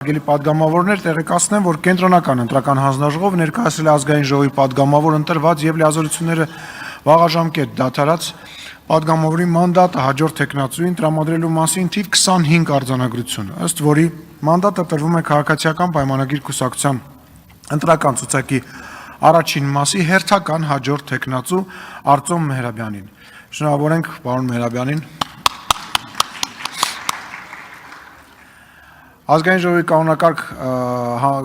Հարգելի պատգամավորներ, տեղեկացնեմ, որ կենտրոնական ընտրական հանձնաժողովը ներկայացրել է ազգային ժողովի պատգամավոր ընտրված եւ լիազորությունները վաղաժամկետ դադարած պատգամավորի մանդատը հաջորդ թեկնածուին տրամադրելու մասին թիվ 25 արձանագրություն, ըստ որի մանդատը տրվում է քաղաքացիական պայմանագիր կուսակցության ընտրական ցուցակի առաջին մասի հերթական հաջորդ թեկնածու Արտոմ Մեհրաբյանին։ Շնորհավորենք պարոն Մեհրաբյանին։ Ազգային ժողովի կանոնակարգ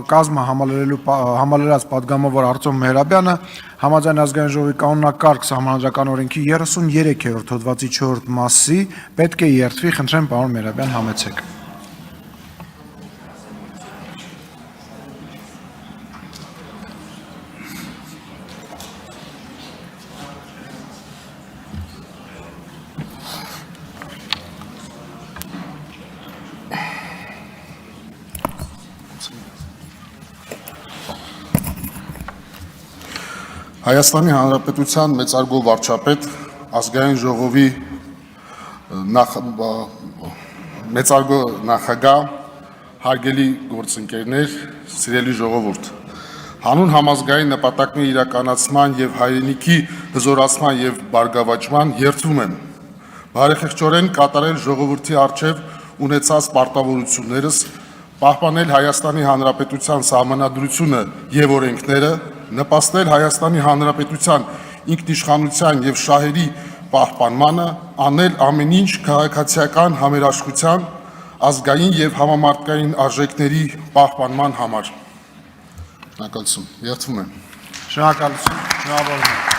կազմը համալրած պատգամավոր Արտոմ Մեհրաբյանը համաձայն ազգային ժողովի կանոնակարգ սահմանադրական օրենքի 33-րդ հոդվածի 4-րդ մասի պետք է երթվի, խնդրեմ պարոն Մեհրաբյան համեցեք։ Հայաստանի Հանրապետության մեծարգո վարչապետ, ազգային ժողովի մեծարգո նախագահ, հարգելի գործընկերներ, սիրելի ժողովուրդ, հանուն համազգային նպատակների իրականացման եւ հայրենիքի հզորացման եւ բարգավաճման երդվում եմ բարեխիղճորեն կատարել ժողովրդի առջև ունեցած պարտավորություններս, պահպանել Հայաստանի Հանրապետության սահմանադրությունը եւ օրենքները, նպաստել Հայաստանի Հանրապետության ինքնիշխանության եւ շահերի պահպանմանը, անել ամեն ինչ քաղաքացիական համերաշխության, ազգային եւ համամարտկային արժեքների պահպանման համար։ Շնորհակալություն։ Երդվում եմ։ Շնորհակալություն։